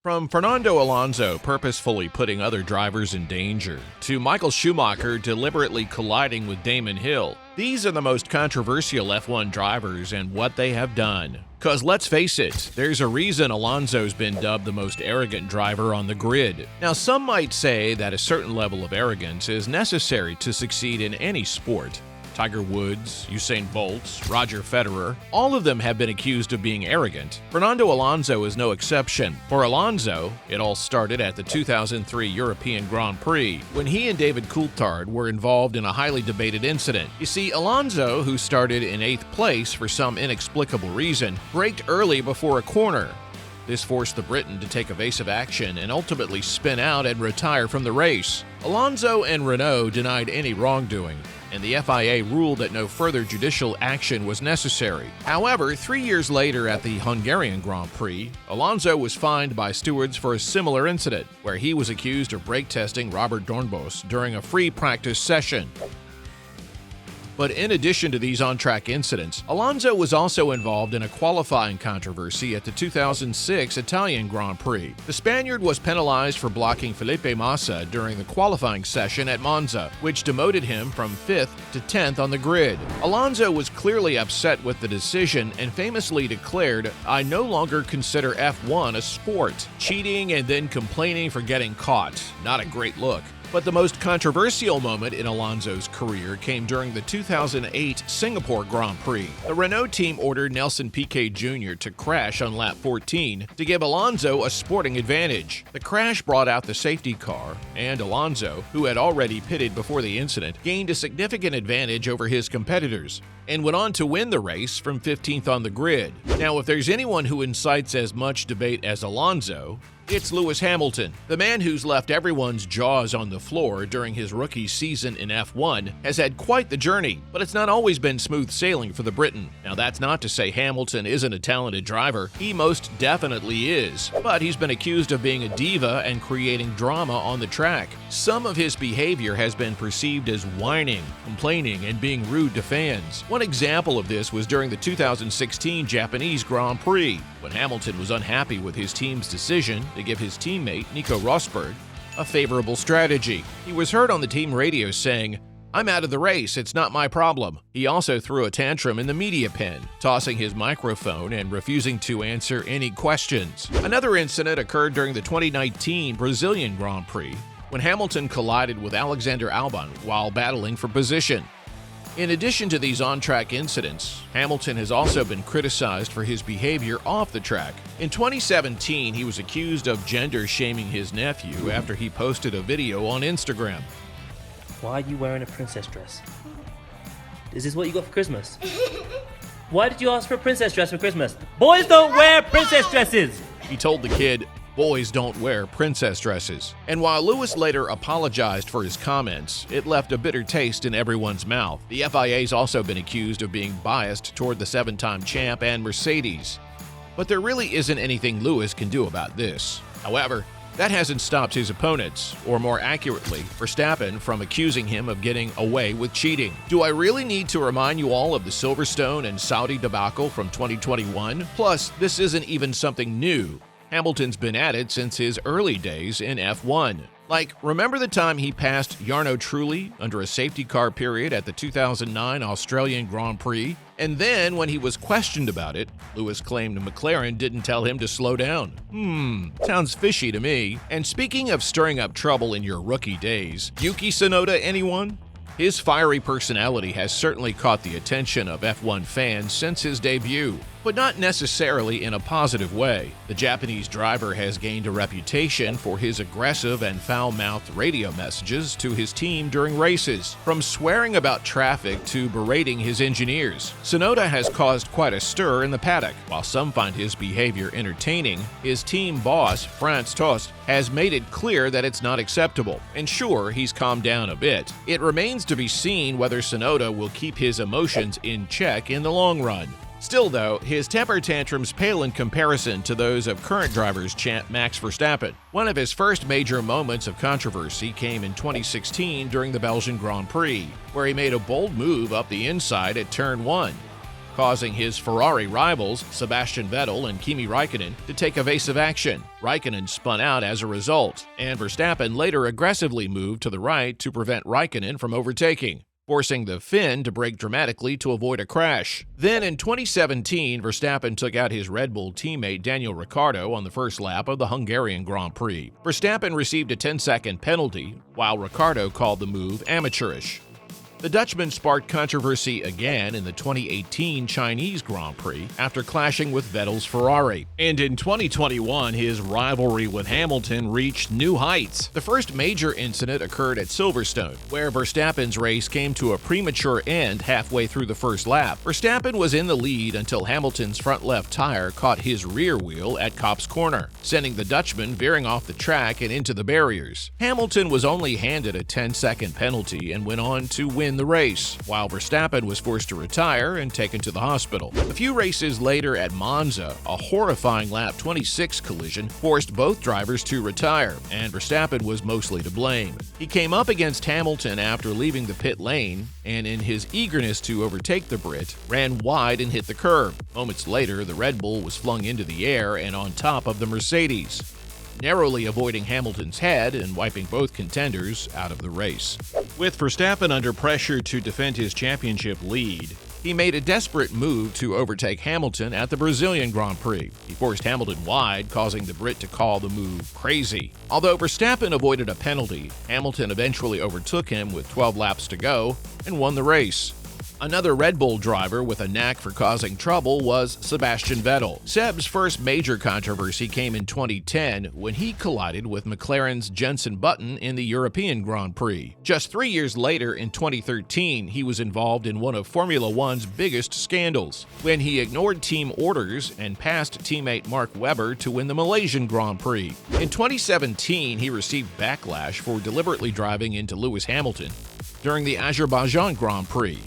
From Fernando Alonso purposefully putting other drivers in danger, to Michael Schumacher deliberately colliding with Damon Hill, these are the most controversial F1 drivers and what they have done. Cause let's face it, there's a reason Alonso's been dubbed the most arrogant driver on the grid. Now some might say that a certain level of arrogance is necessary to succeed in any sport. Tiger Woods, Usain Bolt, Roger Federer, all of them have been accused of being arrogant. Fernando Alonso is no exception. For Alonso, it all started at the 2003 European Grand Prix, when he and David Coulthard were involved in a highly debated incident. You see, Alonso, who started in 8th place for some inexplicable reason, braked early before a corner. This forced the Briton to take evasive action and ultimately spin out and retire from the race. Alonso and Renault denied any wrongdoing, and the FIA ruled that no further judicial action was necessary. However, 3 years later at the Hungarian Grand Prix, Alonso was fined by stewards for a similar incident, where he was accused of brake testing Robert Dornbos during a free practice session. But in addition to these on-track incidents, Alonso was also involved in a qualifying controversy at the 2006 Italian Grand Prix. The Spaniard was penalized for blocking Felipe Massa during the qualifying session at Monza, which demoted him from 5th to 10th on the grid. Alonso was clearly upset with the decision and famously declared, "I no longer consider F1 a sport." Cheating and then complaining for getting caught. Not a great look. But the most controversial moment in Alonso's career came during the 2008 Singapore Grand Prix. The Renault team ordered Nelson Piquet Jr. to crash on lap 14 to give Alonso a sporting advantage. The crash brought out the safety car, and Alonso, who had already pitted before the incident, gained a significant advantage over his competitors and went on to win the race from 15th on the grid. Now, if there's anyone who incites as much debate as Alonso, it's Lewis Hamilton. The man who's left everyone's jaws on the floor during his rookie season in F1 has had quite the journey, but it's not always been smooth sailing for the Briton. Now that's not to say Hamilton isn't a talented driver. He most definitely is, but he's been accused of being a diva and creating drama on the track. Some of his behavior has been perceived as whining, complaining, and being rude to fans. One example of this was during the 2016 Japanese Grand Prix, when Hamilton was unhappy with his team's decision to give his teammate, Nico Rosberg, a favorable strategy. He was heard on the team radio saying, "I'm out of the race, it's not my problem." He also threw a tantrum in the media pen, tossing his microphone and refusing to answer any questions. Another incident occurred during the 2019 Brazilian Grand Prix, when Hamilton collided with Alexander Albon while battling for position. In addition to these on-track incidents, Hamilton has also been criticized for his behavior off the track. In 2017, he was accused of gender-shaming his nephew after he posted a video on Instagram. Why are you wearing a princess dress? Is this what you got for Christmas? Why did you ask for a princess dress for Christmas? Boys don't wear princess dresses! He told the kid, "Boys don't wear princess dresses." And while Lewis later apologized for his comments, it left a bitter taste in everyone's mouth. The FIA's also been accused of being biased toward the 7-time champ and Mercedes. But there really isn't anything Lewis can do about this. However, that hasn't stopped his opponents, or more accurately, Verstappen, from accusing him of getting away with cheating. Do I really need to remind you all of the Silverstone and Saudi debacle from 2021? Plus, this isn't even something new. Hamilton's been at it since his early days in F1. Like, remember the time he passed Jarno Trulli under a safety car period at the 2009 Australian Grand Prix? And then, when he was questioned about it, Lewis claimed McLaren didn't tell him to slow down. Sounds fishy to me. And speaking of stirring up trouble in your rookie days, Yuki Tsunoda, anyone? His fiery personality has certainly caught the attention of F1 fans since his debut, but not necessarily in a positive way. The Japanese driver has gained a reputation for his aggressive and foul-mouthed radio messages to his team during races, from swearing about traffic to berating his engineers. Tsunoda has caused quite a stir in the paddock. While some find his behavior entertaining, his team boss, Franz Tost, has made it clear that it's not acceptable. And sure, he's calmed down a bit. It remains to be seen whether Tsunoda will keep his emotions in check in the long run. Still though, his temper tantrums pale in comparison to those of current drivers champ Max Verstappen. One of his first major moments of controversy came in 2016 during the Belgian Grand Prix, where he made a bold move up the inside at turn 1. causing his Ferrari rivals, Sebastian Vettel and Kimi Raikkonen, to take evasive action. Raikkonen spun out as a result, and Verstappen later aggressively moved to the right to prevent Raikkonen from overtaking, forcing the Finn to brake dramatically to avoid a crash. Then in 2017, Verstappen took out his Red Bull teammate Daniel Ricciardo on the first lap of the Hungarian Grand Prix. Verstappen received a 10-second penalty, while Ricciardo called the move amateurish. The Dutchman sparked controversy again in the 2018 Chinese Grand Prix after clashing with Vettel's Ferrari. And in 2021, his rivalry with Hamilton reached new heights. The first major incident occurred at Silverstone, where Verstappen's race came to a premature end halfway through the first lap. Verstappen was in the lead until Hamilton's front left tire caught his rear wheel at Copse Corner, sending the Dutchman veering off the track and into the barriers. Hamilton was only handed a 10-second penalty and went on to win the race, while Verstappen was forced to retire and taken to the hospital. A few races later at Monza, a horrifying lap 26 collision forced both drivers to retire, and Verstappen was mostly to blame. He came up against Hamilton after leaving the pit lane, and in his eagerness to overtake the Brit, ran wide and hit the curb. Moments later, the Red Bull was flung into the air and on top of the Mercedes, narrowly avoiding Hamilton's head and wiping both contenders out of the race. With Verstappen under pressure to defend his championship lead, he made a desperate move to overtake Hamilton at the Brazilian Grand Prix. He forced Hamilton wide, causing the Brit to call the move crazy. Although Verstappen avoided a penalty, Hamilton eventually overtook him with 12 laps to go and won the race. Another Red Bull driver with a knack for causing trouble was Sebastian Vettel. Seb's first major controversy came in 2010 when he collided with McLaren's Jenson Button in the European Grand Prix. Just 3 years later, in 2013, he was involved in one of Formula One's biggest scandals, when he ignored team orders and passed teammate Mark Webber to win the Malaysian Grand Prix. In 2017, he received backlash for deliberately driving into Lewis Hamilton during the Azerbaijan Grand Prix.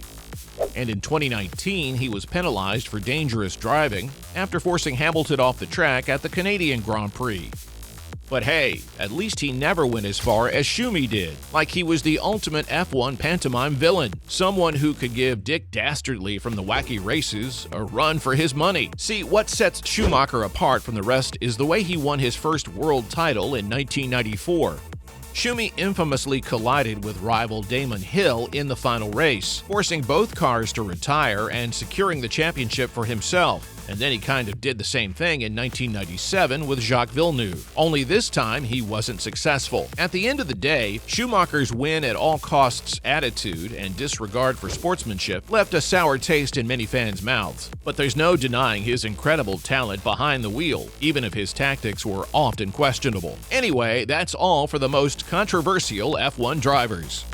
And in 2019, he was penalized for dangerous driving after forcing Hamilton off the track at the Canadian Grand Prix. But hey, at least he never went as far as Schumi did, like he was the ultimate F1 pantomime villain, someone who could give Dick Dastardly from the Wacky Races a run for his money. See, what sets Schumacher apart from the rest is the way he won his first world title in 1994. Schumi infamously collided with rival Damon Hill in the final race, forcing both cars to retire and securing the championship for himself. And then he kind of did the same thing in 1997 with Jacques Villeneuve, only this time he wasn't successful. At the end of the day, Schumacher's win-at-all-costs attitude and disregard for sportsmanship left a sour taste in many fans' mouths. But there's no denying his incredible talent behind the wheel, even if his tactics were often questionable. Anyway, that's all for the most controversial F1 drivers.